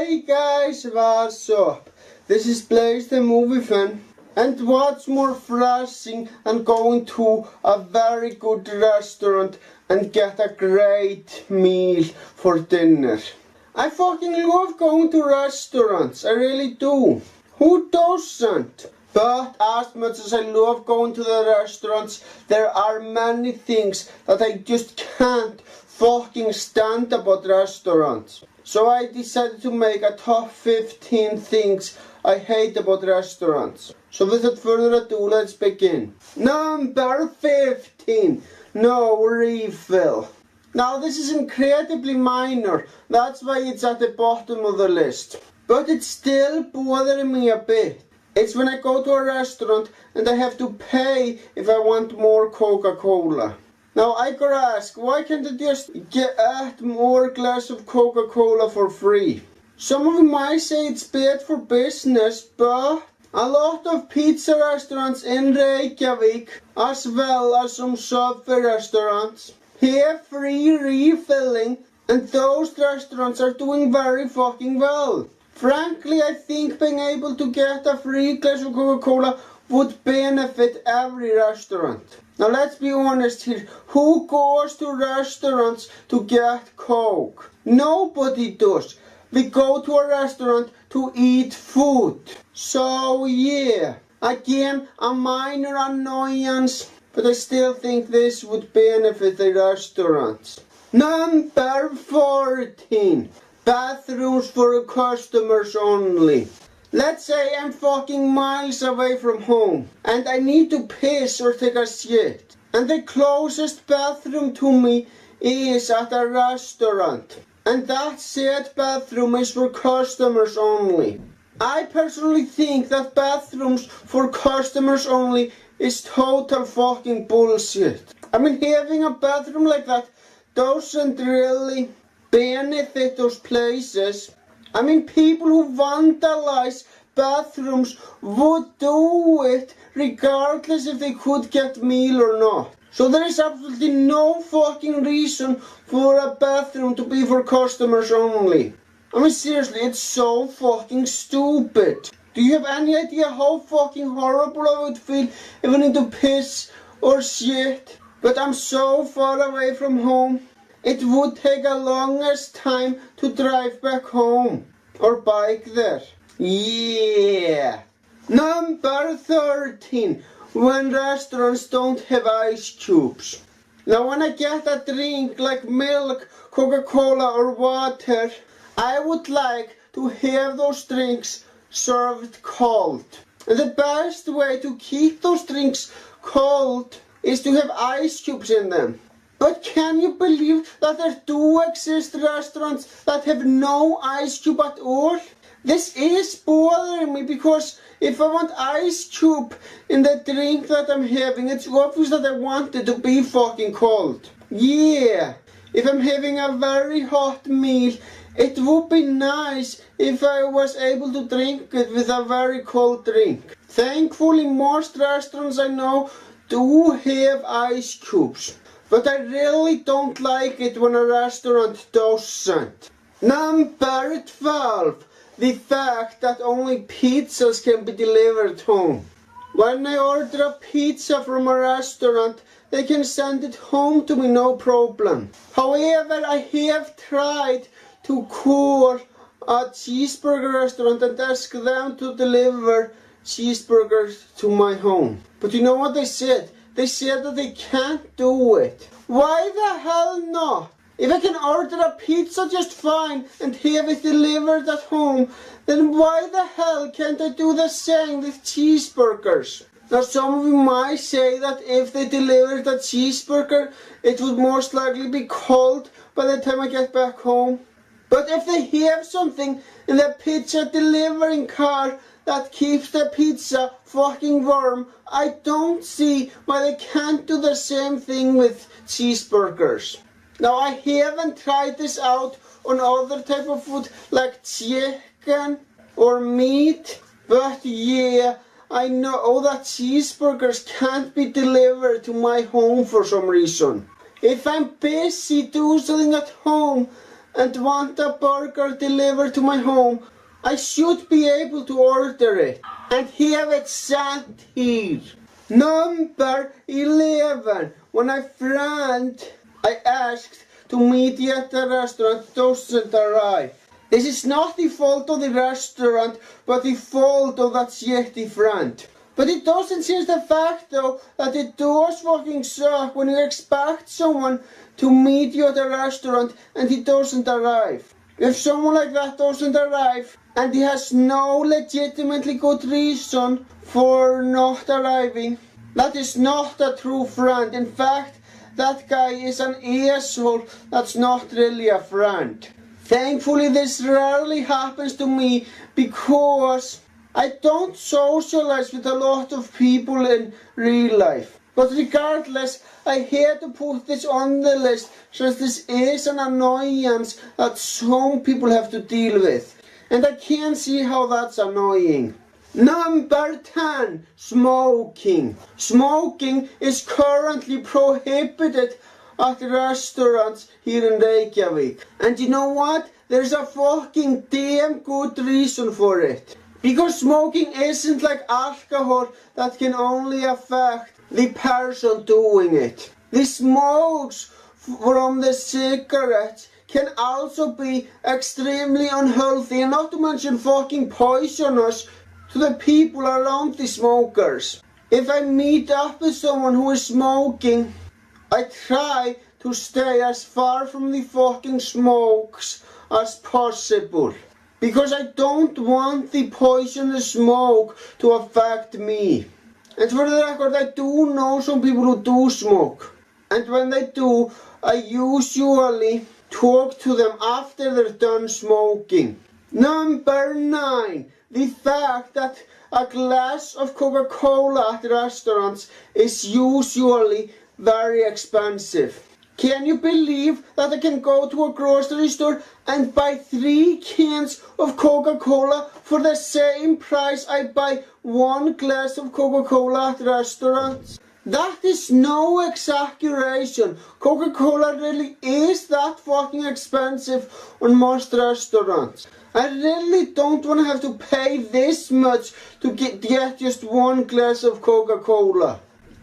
Hey guys, what's up? This is Blaze the movie fan. And what's more refreshing than going to a very good restaurant and get a great meal for dinner? I fucking love going to restaurants, I really do. Who doesn't? But as much as I love going to the restaurants, there are many things that I just can't fucking stand about restaurants. So I decided to make a top 15 things I hate about restaurants. So without further ado, let's begin. Number 15. No refill. Now this is incredibly minor, that's why it's at the bottom of the list. But it's still bothering me a bit. It's when I go to a restaurant and I have to pay if I want more Coca-Cola. Now I gotta ask, why can't I just get more glass of Coca-Cola for free? Some of you might say it's bad for business, but a lot of pizza restaurants in Reykjavik, as well as some Subway restaurants, have free refilling, and those restaurants are doing very fucking well. Frankly, I think being able to get a free glass of Coca-Cola would benefit every restaurant. Now let's be honest here, who goes to restaurants to get Coke? Nobody does. We go to a restaurant to eat food. So yeah, again, a minor annoyance, but I still think this would benefit the restaurants. Number 14. Bathrooms for customers only. Let's say I'm fucking miles away from home and I need to piss or take a shit, and the closest bathroom to me is at a restaurant, and that said bathroom is for customers only. I personally think that bathrooms for customers only is total fucking bullshit. I mean, having a bathroom like that doesn't really benefit those places. I mean, people who vandalize bathrooms would do it regardless if they could get meal or not. So there is absolutely no fucking reason for a bathroom to be for customers only. I mean, seriously, it's so fucking stupid. Do you have any idea how fucking horrible I would feel if I need to piss or shit? But I'm so far away from home. It would take a longest time to drive back home or bike there. Yeah. Number 13. When restaurants don't have ice cubes. Now when I get a drink like milk, Coca-Cola or water, I would like to have those drinks served cold. And the best way to keep those drinks cold is to have ice cubes in them. But can you believe that there do exist restaurants that have no ice cube at all? This is bothering me because if I want ice cube in the drink that I'm having, it's obvious that I want it to be fucking cold. Yeah, if I'm having a very hot meal, it would be nice if I was able to drink it with a very cold drink. Thankfully, most restaurants I know do have ice cubes. But I really don't like it when a restaurant doesn't. Number 12. The fact that only pizzas can be delivered home. When I order a pizza from a restaurant, they can send it home to me no problem. However, I have tried to call a cheeseburger restaurant and ask them to deliver cheeseburgers to my home. But you know what they said? They said that they can't do it. Why the hell not? If I can order a pizza just fine and have it delivered at home, then why the hell can't I do the same with cheeseburgers? Now some of you might say that if they delivered a cheeseburger, it would most likely be cold by the time I get back home. But if they have something in the pizza delivering car that keeps the pizza fucking warm, I don't see why they can't do the same thing with cheeseburgers. Now I haven't tried this out on other type of food like chicken or meat, but yeah, I know that cheeseburgers can't be delivered to my home for some reason. If I'm busy doing something at home and want a burger delivered to my home, I should be able to order it and have it sent here. Number 11. When a friend I asked to meet you at the restaurant doesn't arrive. This is not the fault of the restaurant, but the fault of that shitty friend. But it doesn't change the fact though that it does fucking suck when you expect someone to meet you at a restaurant and he doesn't arrive. If someone like that doesn't arrive and he has no legitimately good reason for not arriving, that is not a true friend. In fact, that guy is an asshole that's not really a friend. Thankfully, this rarely happens to me because I don't socialize with a lot of people in real life. But regardless, I had to put this on the list since this is an annoyance that some people have to deal with. And I can't see how that's annoying. Number 10. Smoking. Smoking is currently prohibited at restaurants here in Reykjavik. And you know what? There's a fucking damn good reason for it. Because smoking isn't like alcohol that can only affect the person doing it. The smokes from the cigarettes can also be extremely unhealthy and not to mention fucking poisonous to the people around the smokers. If I meet up with someone who is smoking, I try to stay as far from the fucking smokes as possible. Because I don't want the poisonous smoke to affect me. And for the record, I do know some people who do smoke. And when they do, I usually talk to them after they're done smoking. Number 9. The fact that a glass of Coca-Cola at restaurants is usually very expensive. Can you believe that I can go to a grocery store and buy 3 cans of Coca-Cola for the same price I buy 1 glass of Coca-Cola at restaurants? That is no exaggeration. Coca-Cola really is that fucking expensive on most restaurants. I really don't want to have to pay this much to get just 1 glass of Coca-Cola.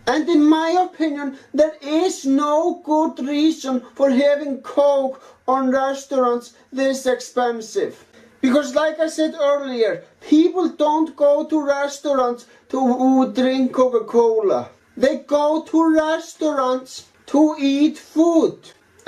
And in my opinion, there is no good reason for having Coke on restaurants this expensive. Because like I said earlier, people don't go to restaurants to drink Coca-Cola. They go to restaurants to eat food.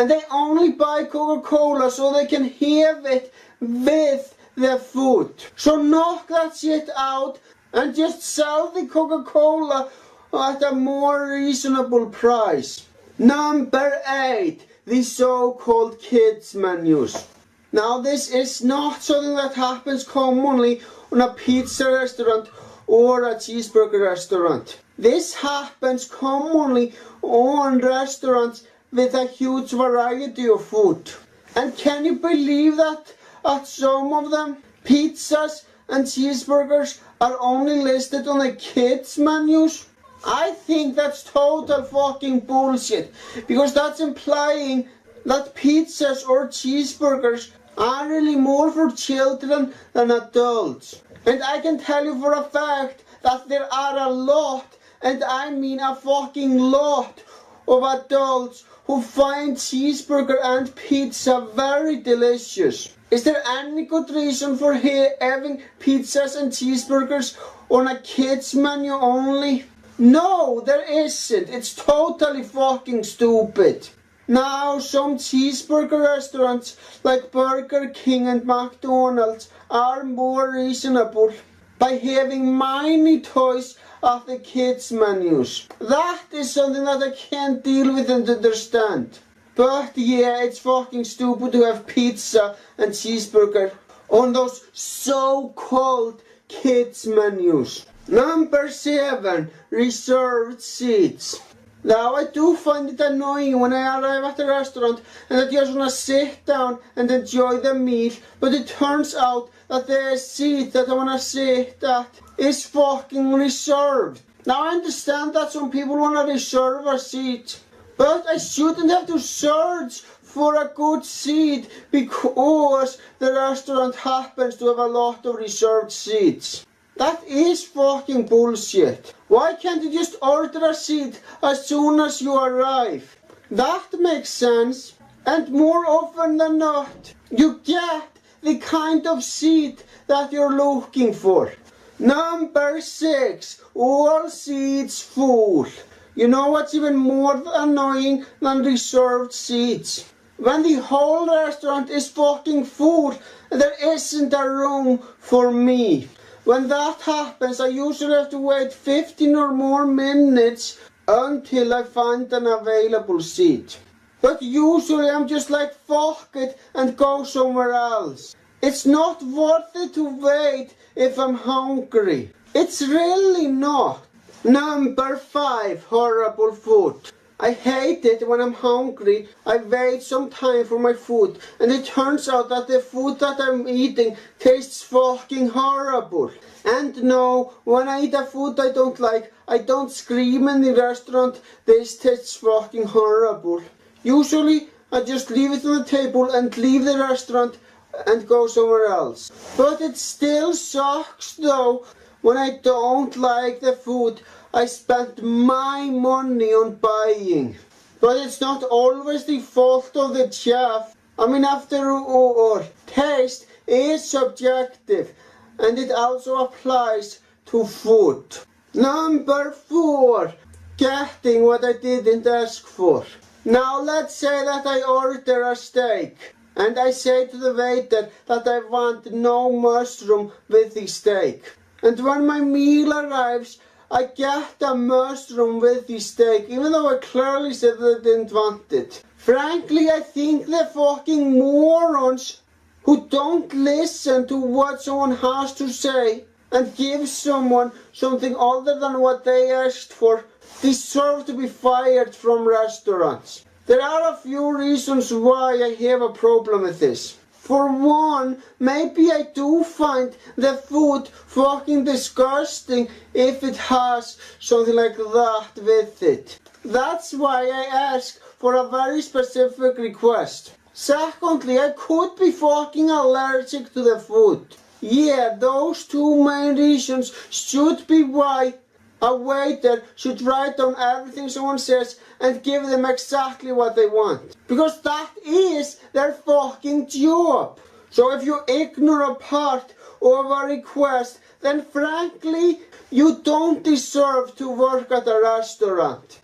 And they only buy Coca-Cola so they can have it with their food. So knock that shit out and just sell the Coca-Cola at a more reasonable price. Number 8. The so-called kids menus. Now this is not something that happens commonly on a pizza restaurant or a cheeseburger restaurant. This happens commonly on restaurants with a huge variety of food. And can you believe that at some of them, pizzas and cheeseburgers are only listed on the kids menus? I think that's total fucking bullshit, because that's implying that pizzas or cheeseburgers are really more for children than adults. And I can tell you for a fact that there are a lot, and I mean a fucking lot, of adults who find cheeseburger and pizza very delicious. Is there any good reason for having pizzas and cheeseburgers on a kids menu only? No, there isn't. It's totally fucking stupid. Now, some cheeseburger restaurants like Burger King and McDonald's are more reasonable by having mini toys at the kids' menus. That is something that I can't deal with and understand. But yeah, it's fucking stupid to have pizza and cheeseburger on those so-called kids' menus. Number 7. Reserved seats. Now I do find it annoying when I arrive at a restaurant and I just want to sit down and enjoy the meal, but it turns out that the seat that I want to sit at is fucking reserved. Now I understand that some people want to reserve a seat, but I shouldn't have to search for a good seat because the restaurant happens to have a lot of reserved seats. That is fucking bullshit. Why can't you just order a seat as soon as you arrive? That makes sense. And more often than not, you get the kind of seat that you're looking for. Number 6, all seats full. You know what's even more annoying than reserved seats? When the whole restaurant is fucking full, there isn't a room for me. When that happens, I usually have to wait 15 or more minutes until I find an available seat. But usually I'm just like, fuck it and go somewhere else. It's not worth it to wait if I'm hungry. It's really not. Number 5, horrible food. I hate it when I'm hungry. I wait some time for my food and it turns out that the food that I'm eating tastes fucking horrible. And no, when I eat a food I don't like, I don't scream in the restaurant, this tastes fucking horrible. Usually I just leave it on the table and leave the restaurant and go somewhere else. But it still sucks though when I don't like the food I spent my money on buying. But it's not always the fault of the chef. I mean, after all, taste is subjective and it also applies to food. Number 4, getting what I didn't ask for. Now let's say that I order a steak and I say to the waiter that I want no mushroom with the steak. And when my meal arrives, I get a mushroom with the steak, even though I clearly said that I didn't want it. Frankly, I think the fucking morons who don't listen to what someone has to say and give someone something other than what they asked for deserve to be fired from restaurants. There are a few reasons why I have a problem with this. For one, maybe I do find the food fucking disgusting if it has something like that with it. That's why I ask for a very specific request. Secondly, I could be fucking allergic to the food. Yeah, those two main reasons should be why a waiter should write down everything someone says and give them exactly what they want. Because that is their fucking job. So if you ignore a part of a request, then frankly, you don't deserve to work at a restaurant.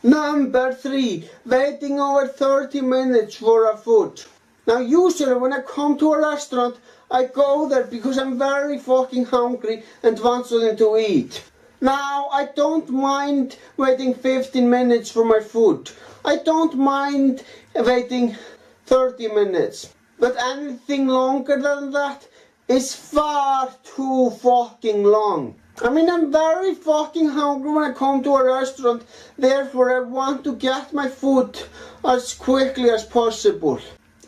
Number 3, waiting over 30 minutes for a food. Now usually when I come to a restaurant, I go there because I'm very fucking hungry and want something to eat. Now, I don't mind waiting 15 minutes for my food. I don't mind waiting 30 minutes. But anything longer than that is far too fucking long. I mean, I'm very fucking hungry when I come to a restaurant. Therefore, I want to get my food as quickly as possible.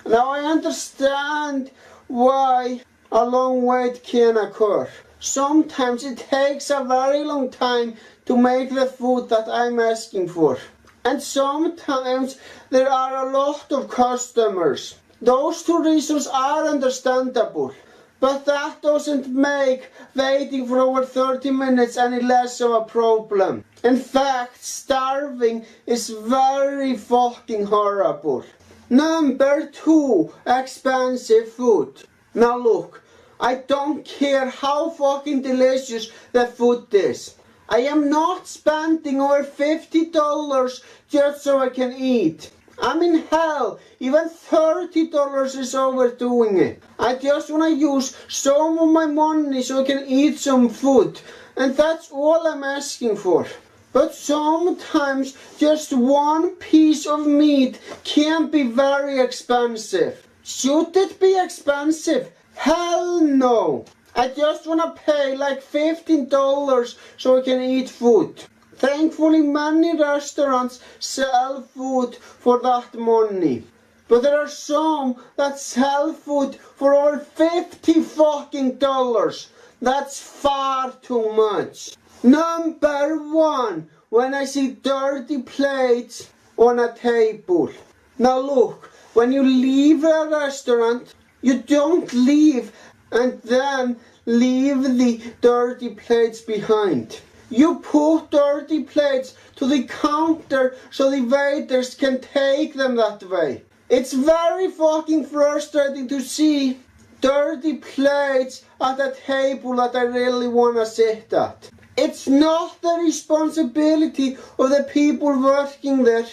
Now, I understand why a long wait can occur. Sometimes it takes a very long time to make the food that I'm asking for. And sometimes there are a lot of customers. Those two reasons are understandable. But that doesn't make waiting for over 30 minutes any less of a problem. In fact, starving is very fucking horrible. Number 2, expensive food. Now look, I don't care how fucking delicious the food is. I am not spending over $50 just so I can eat. I mean, hell, even $30 is overdoing it. I just want to use some of my money so I can eat some food. And that's all I'm asking for. But sometimes just one piece of meat can be very expensive. Should it be expensive? Hell no! I just wanna pay like $15 so I can eat food. Thankfully many restaurants sell food for that money. But there are some that sell food for over $50 fucking dollars. That's far too much. Number 1, when I see dirty plates on a table. Now look, when you leave a restaurant, you don't leave and then leave the dirty plates behind. You put dirty plates to the counter so the waiters can take them that way. It's very fucking frustrating to see dirty plates at a table that I really wanna sit at. It's not the responsibility of the people working there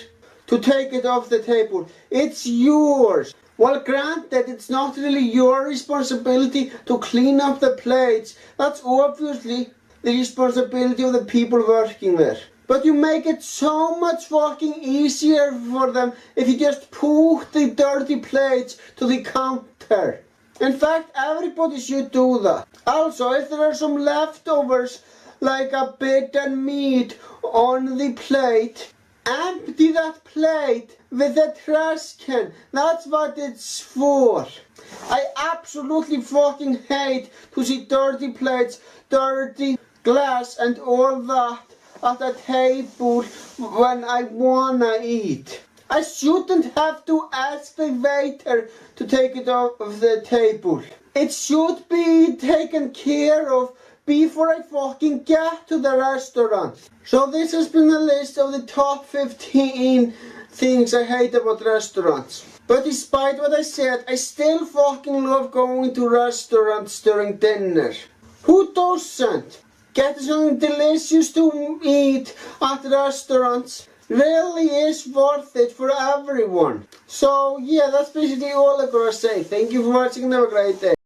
to take it off the table. It's yours. Well, granted, it's not really your responsibility to clean up the plates. That's obviously the responsibility of the people working there. But you make it so much fucking easier for them if you just put the dirty plates to the counter. In fact, everybody should do that. Also, if there are some leftovers, like a bit of meat on the plate, empty that plate with a trash can. That's what it's for. I absolutely fucking hate to see dirty plates, dirty glass and all that at a table when I wanna eat. I shouldn't have to ask the waiter to take it off of the table. It should be taken care of before I fucking get to the restaurant. So this has been a list of the top 15 things I hate about restaurants. But despite what I said, I still fucking love going to restaurants during dinner. Who doesn't? Getting something delicious to eat at restaurants really is worth it for everyone. So yeah, that's basically all I gotta say. Thank you for watching and have a great day.